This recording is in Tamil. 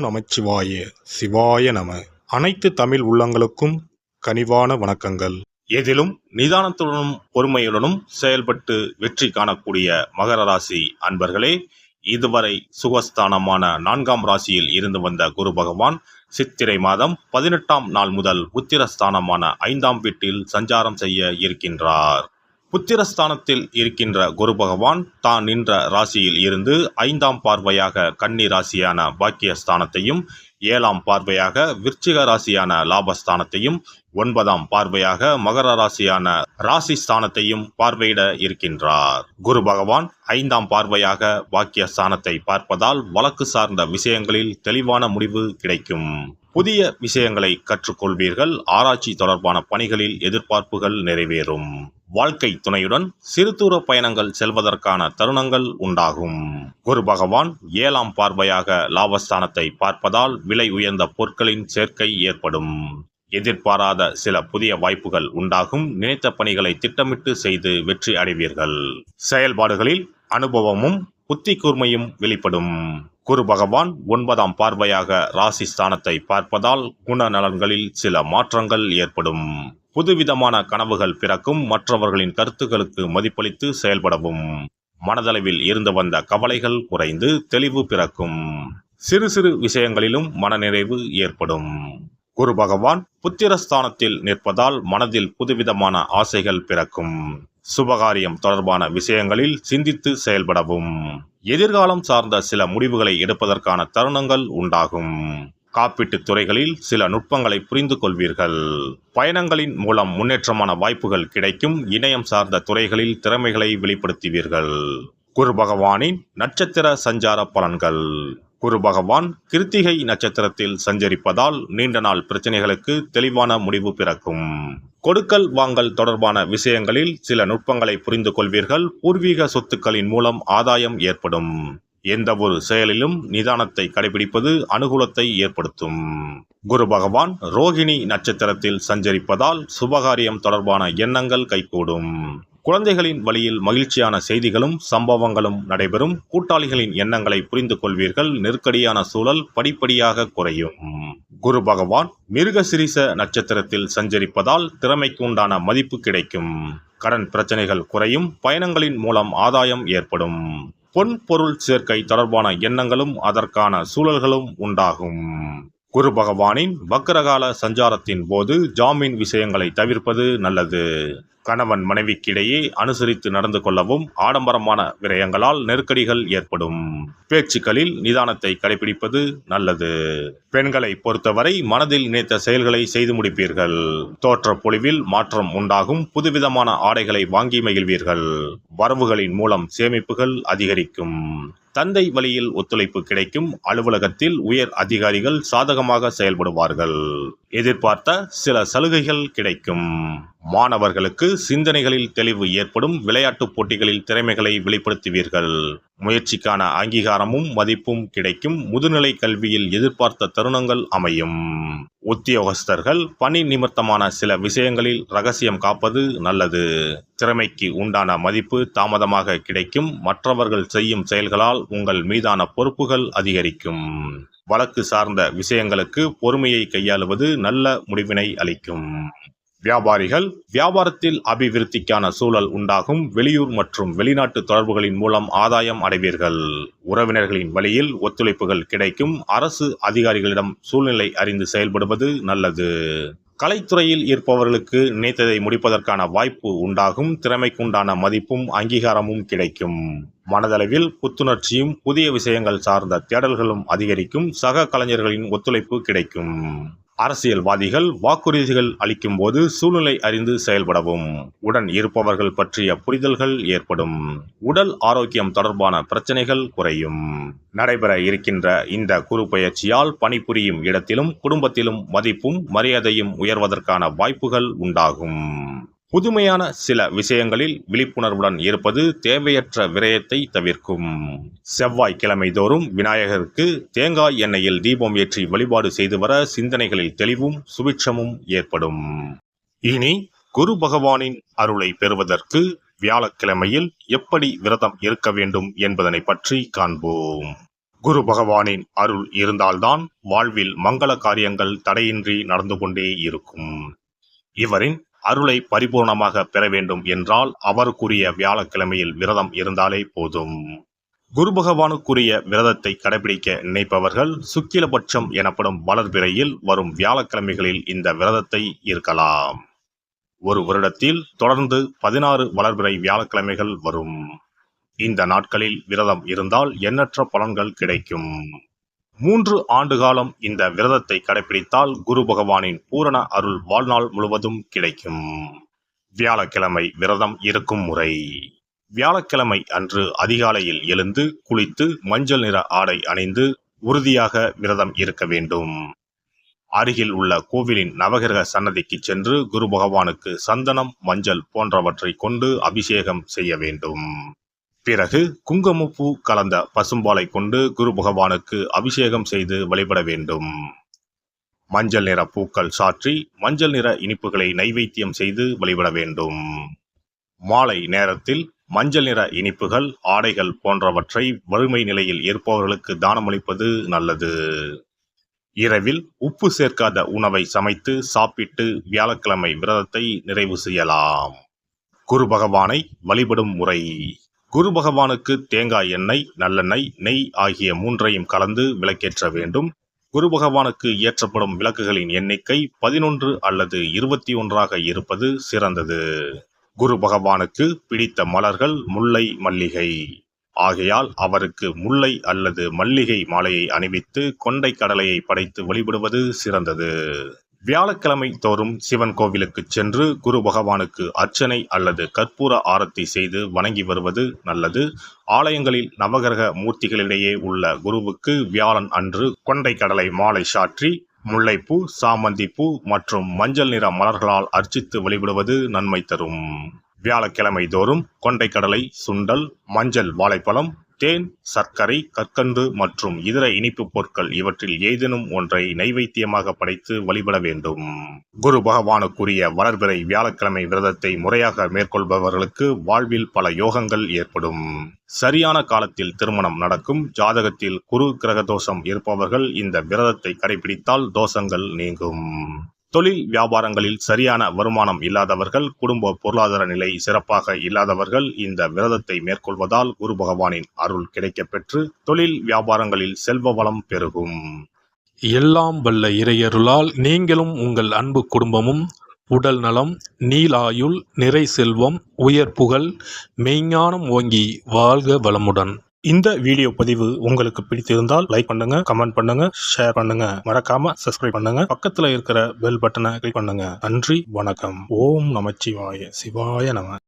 நமச்சிவாய சிவாய நம. அனைத்து தமிழ் உள்ளங்களுக்கும் கனிவான வணக்கங்கள். எதிலும் நிதானத்துடனும் பொறுமையுடனும் செயல்பட்டு வெற்றி காணக்கூடிய மகர ராசி அன்பர்களே, இதுவரை சுகஸ்தானமான 4ஆம் ராசியில் இருந்து வந்த குரு பகவான் சித்திரை மாதம் 18ஆம் நாள் முதல் புத்திரஸ்தானமான 5ஆம் வீட்டில் சஞ்சாரம் செய்ய இருக்கின்றார். புத்திரஸ்தானத்தில் இருக்கின்ற குரு பகவான் தான் நின்ற ராசியில் இருந்து 5ஆம் பார்வையாக கன்னி ராசியான பாக்கியஸ்தானத்தையும், 7ஆம் பார்வையாக விருச்சிக ராசியான லாபஸ்தானத்தையும், 9ஆம் பார்வையாக மகர ராசியான ராசி ஸ்தானத்தையும் பார்வையிட இருக்கின்றார். குரு பகவான் 5ஆம் பார்வையாக பாக்கியஸ்தானத்தை பார்ப்பதால் வழக்கு சார்ந்த விஷயங்களில் தெளிவான முடிவு கிடைக்கும். புதிய விஷயங்களை கற்றுக்கொள்வீர்கள். ஆராய்ச்சி தொடர்பான பணிகளில் எதிர்பார்ப்புகள் நிறைவேறும். வாழ்க்கை துணையுடன் சிறு தூர பயணங்கள் செல்வதற்கான தருணங்கள் உண்டாகும். குரு பகவான் 7ஆம் பார்வையாக லாபஸ்தானத்தை பார்ப்பதால் விலை உயர்ந்த பொருட்களின் சேர்க்கை ஏற்படும். எதிர்பாராத சில புதிய வாய்ப்புகள் உண்டாகும். நினைத்த பணிகளை திட்டமிட்டு செய்து வெற்றி அடைவீர்கள். செயல்பாடுகளில் அனுபவமும் புத்தி கூர்மையும் வெளிப்படும். குரு பகவான் 9ஆம் பார்வையாக ராசி ஸ்தானத்தை பார்ப்பதால் குணநலன்களில் சில மாற்றங்கள் ஏற்படும். புதுவிதமான கனவுகள் பிறக்கும். மற்றவர்களின் கருத்துக்களுக்கு மதிப்பளித்து செயல்படவும். மனதளவில் இருந்து வந்த கவலைகள் குறைந்து தெளிவு பிறக்கும். சிறு சிறு விஷயங்களிலும் மனநிறைவு ஏற்படும். குரு பகவான் புத்திரஸ்தானத்தில் நிற்பதால் மனதில் புதுவிதமான ஆசைகள் பிறக்கும். சுபகாரியம் தொடர்பான விஷயங்களில் சிந்தித்து செயல்படவும். எதிர்காலம் சார்ந்த சில முடிவுகளை எடுப்பதற்கான தருணங்கள் உண்டாகும். காப்பீட்டுத் துறைகளில் சில நுட்பங்களை புரிந்து கொள்வீர்கள். பயணங்களின் மூலம் முன்னேற்றமான வாய்ப்புகள் கிடைக்கும். இணையம் சார்ந்த துறைகளில் திறமைகளை வெளிப்படுத்துவீர்கள். குரு பகவானின் நட்சத்திர சஞ்சார பலன்கள். குரு பகவான் கிருத்திகை நட்சத்திரத்தில் சஞ்சரிப்பதால் நீண்ட நாள் பிரச்சனைகளுக்கு தெளிவான முடிவு பிறக்கும். கொடுக்கல் வாங்கல் தொடர்பான விஷயங்களில் சில நுட்பங்களை புரிந்து கொள்வீர்கள். பூர்வீக சொத்துக்களின் மூலம் ஆதாயம் ஏற்படும். எந்த ஒரு செயலிலும் நிதானத்தை கடைபிடிப்பது அனுகூலத்தை ஏற்படுத்தும். குரு பகவான் ரோகிணி நட்சத்திரத்தில் சஞ்சரிப்பதால் சுபகாரியம் தொடர்பான எண்ணங்கள் கைகூடும். குழந்தைகளின் வழியில் மகிழ்ச்சியான செய்திகளும் சம்பவங்களும் நடைபெறும். கூட்டாளிகளின் எண்ணங்களை புரிந்து கொள்வீர்கள். நெருக்கடியான சூழல் படிப்படியாக குறையும். குரு பகவான் மிருகசிரீச நட்சத்திரத்தில் சஞ்சரிப்பதால் திறமைக்கு உண்டான மதிப்பு கிடைக்கும். கடன் பிரச்சனைகள் குறையும். பயணங்களின் மூலம் ஆதாயம் ஏற்படும். பொன் பொருள் சேர்க்கை தொடர்பான எண்ணங்களும் அதற்கான சூழல்களும் உண்டாகும். குரு பகவானின் வக்ரகால சஞ்சாரத்தின் போது ஜாமீன் விஷயங்களை தவிர்ப்பது நல்லது. கணவன் மனைவிக்கிடையே அனுசரித்து நடந்து கொள்ளவும். ஆடம்பரமான விரயங்களால் நெருக்கடிகள் ஏற்படும். பேச்சுக்களில் நிதானத்தை கடைபிடிப்பது நல்லது. பெண்களை பொறுத்தவரை மனதில் நினைத்த செயல்களை செய்து முடிப்பீர்கள். தோற்ற பொலிவில் மாற்றம் உண்டாகும். புதுவிதமான ஆடைகளை வாங்கி மகிழ்வீர்கள். வரவுகளின் மூலம் சேமிப்புகள் அதிகரிக்கும். தந்தை வழியில் ஒத்துழைப்பு கிடைக்கும். அலுவலகத்தில் உயர் அதிகாரிகள் சாதகமாக செயல்படுவார்கள். எதிர்பார்த்த சில சலுகைகள் கிடைக்கும். மாணவர்களுக்கு சிந்தனைகளில் தெளிவு ஏற்படும். விளையாட்டுப் போட்டிகளில் திறமைகளை வெளிப்படுத்துவீர்கள். முயற்சிக்கான அங்கீகாரமும் மதிப்பும் கிடைக்கும். முதுநிலை கல்வியில் எதிர்பார்த்த தருணங்கள் அமையும். உத்தியோகஸ்தர்கள் பணி நிமித்தமான சில விஷயங்களில் ரகசியம் காப்பது நல்லது. திறமைக்கு உண்டான மதிப்பு தாமதமாக கிடைக்கும். மற்றவர்கள் செய்யும் செயல்களால் உங்கள் மீதான பொறுப்புகள் அதிகரிக்கும். வழக்கு சார்ந்த விஷயங்களுக்கு பொறுமையை கையாளுவது நல்ல முடிவினை அளிக்கும். வியாபாரிகள் வியாபாரத்தில் அபிவிருத்திக்கான சூழல் உண்டாகும். வெளியூர் மற்றும் வெளிநாட்டு தொடர்புகளின் மூலம் ஆதாயம் அடைவீர்கள். உறவினர்களின் வழியில் ஒத்துழைப்புகள் கிடைக்கும். அரசு அதிகாரிகளிடம் சூழ்நிலை அறிந்து செயல்படுவது நல்லது. கலைத்துறையில் இருப்பவர்களுக்கு நினைத்ததை முடிப்பதற்கான வாய்ப்பு உண்டாகும். திறமைக்குண்டான மதிப்பும் அங்கீகாரமும் கிடைக்கும். மனதளவில் புத்துணர்ச்சியும் புதிய விஷயங்கள் சார்ந்த தேடல்களும் அதிகரிக்கும். சக கலைஞர்களின் ஒத்துழைப்பு கிடைக்கும். அரசியல்வாதிகள் வாக்குறுதிகள் அளிக்கும் போது சூழ்நிலை அறிந்து செயல்படவும். உடன் இருப்பவர்கள் பற்றிய புரிதல்கள் ஏற்படும். உடல் ஆரோக்கியம் தொடர்பான பிரச்சனைகள் குறையும். நடைபெற இருக்கின்ற இந்த குரு பயிற்சியால் பணிபுரியும் இடத்திலும் குடும்பத்திலும் மதிப்பும் மரியாதையும் உயர்வதற்கான வாய்ப்புகள் உண்டாகும். புதுமையான சில விஷயங்களில் விழிப்புணர்வுடன் இருப்பது தேவையற்ற விரயத்தை தவிர்க்கும். செவ்வாய்க்கிழமை தோறும் விநாயகருக்கு தேங்காய் எண்ணெயில் தீபம் ஏற்றி வழிபாடு செய்து வர சிந்தனைகளில் தெளிவும் சுபிட்சமும் ஏற்படும். இனி குரு பகவானின் அருளை பெறுவதற்கு வியாழக்கிழமையில் எப்படி விரதம் இருக்க வேண்டும் என்பதனை பற்றி காண்போம். குரு பகவானின் அருள் இருந்தால்தான் வாழ்வில் மங்கள காரியங்கள் தடையின்றி நடந்து கொண்டே இருக்கும். இவரின் அருளை பரிபூர்ணமாக பெற வேண்டும் என்றால் அவருக்குரிய வியாழக்கிழமையில் விரதம் இருந்தாலே போதும். குரு பகவானுக்குரிய விரதத்தை கடைபிடிக்க நினைப்பவர்கள் சுக்கிலபட்சம் எனப்படும் வளர்பிறையில் வரும் வியாழக்கிழமைகளில் இந்த விரதத்தை இருக்கலாம். ஒரு வருடத்தில் தொடர்ந்து 16 வளர்பிறை வியாழக்கிழமைகள் வரும். இந்த நாட்களில் விரதம் இருந்தால் எண்ணற்ற பலன்கள் கிடைக்கும். 3 ஆண்டு காலம் இந்த விரதத்தை கடைபிடித்தால் குரு பகவானின் பூரண அருள் வாழ்நாள் முழுவதும் கிடைக்கும். வியாழக்கிழமை விரதம் இருக்கும் முறை. வியாழக்கிழமை அன்று அதிகாலையில் எழுந்து குளித்து மஞ்சள் நிற ஆடை அணிந்து உறுதியாக விரதம் இருக்க வேண்டும். அருகில் உள்ள கோவிலின் நவகிரக சன்னதிக்கு சென்று குரு பகவானுக்கு சந்தனம், மஞ்சள் போன்றவற்றை கொண்டு அபிஷேகம் செய்ய வேண்டும். பிறகு குங்குமப்பூ கலந்த பசும்பாலை கொண்டு குரு பகவானுக்கு அபிஷேகம் செய்து வழிபட வேண்டும். மஞ்சள் நிற பூக்கள் சாற்றி மஞ்சள் நிற இனிப்புகளை நைவேத்தியம் செய்து வழிபட வேண்டும். மாலை நேரத்தில் மஞ்சள் நிற இனிப்புகள், ஆடைகள் போன்றவற்றை வறுமை நிலையில் இருப்பவர்களுக்கு தானமளிப்பது நல்லது. இரவில் உப்பு சேர்க்காத உணவை சமைத்து சாப்பிட்டு வியாழக்கிழமை விரதத்தை நிறைவு செய்யலாம். குரு பகவானை வழிபடும் முறை. குரு பகவானுக்கு தேங்காய் எண்ணெய், நல்லெண்ணெய், நெய் ஆகிய 3ஐயும் கலந்து விளக்கேற்ற வேண்டும். குரு பகவானுக்கு ஏற்றப்படும் விளக்குகளின் எண்ணிக்கை 11 அல்லது 21ஆக இருப்பது சிறந்தது. குரு பகவானுக்கு பிடித்த மலர்கள் முல்லை, மல்லிகை. ஆகையால் அவருக்கு முல்லை அல்லது மல்லிகை மாலையை அணிவித்து கொண்டை கடலையை படைத்து வழிபடுவது சிறந்தது. வியாழக்கிழமை தோறும் சிவன் கோவிலுக்கு சென்று குரு பகவானுக்கு அர்ச்சனை அல்லது கற்பூர ஆரத்தி செய்து வணங்கி வருவது நல்லது. ஆலயங்களில் நவகிரக மூர்த்திகளிடையே உள்ள குருவுக்கு வியாழன் அன்று கொண்டை கடலை மாலை சாற்றி முல்லைப்பூ, சாமந்திப்பூ மற்றும் மஞ்சள் நிற மலர்களால் அர்ச்சித்து வழிபடுவது நன்மை தரும். வியாழக்கிழமை தோறும் கொண்டைக்கடலை, சுண்டல், மஞ்சள் வாழைப்பழம், தேன், சர்க்கரை, கற்கண்டு மற்றும் இதர இனிப்பு பொருட்கள் இவற்றில் ஏதேனும் ஒன்றை நைவேத்தியமாக படைத்து வழிபட வேண்டும். குரு பகவானுக்குரிய வளர்பிறை வியாழக்கிழமை விரதத்தை முறையாக மேற்கொள்பவர்களுக்கு வாழ்வில் பல யோகங்கள் ஏற்படும். சரியான காலத்தில் திருமணம் நடக்கும். ஜாதகத்தில் குரு கிரக தோஷம் இருப்பவர்கள் இந்த விரதத்தை கடைபிடித்தால் தோஷங்கள் நீங்கும். தொழில் வியாபாரங்களில் சரியான வருமானம் இல்லாதவர்கள், குடும்ப பொருளாதார நிலை சிறப்பாக இல்லாதவர்கள் இந்த விரதத்தை மேற்கொள்வதால் குரு பகவானின் அருள் கிடைக்கப் பெற்று தொழில் வியாபாரங்களில் செல்வ வளம் பெருகும். எல்லாம் வல்ல இறையருளால் நீங்களும் உங்கள் அன்பு குடும்பமும் உடல் நலம், நீலாயுள், நிறை செல்வம், உயர் புகழ், மெய்ஞானம் ஓங்கி வாழ்க வளமுடன். இந்த வீடியோ பதிவு உங்களுக்கு பிடித்திருந்தால் லைக் பண்ணுங்க, கமெண்ட் பண்ணுங்க, ஷேர் பண்ணுங்க. மறக்காம சப்ஸ்கிரைப் பண்ணுங்க. பக்கத்துல இருக்கிற பெல் பட்டனை கிளிக் பண்ணுங்க. நன்றி, வணக்கம். ஓம் நமச்சிவாய. சிவாய நம.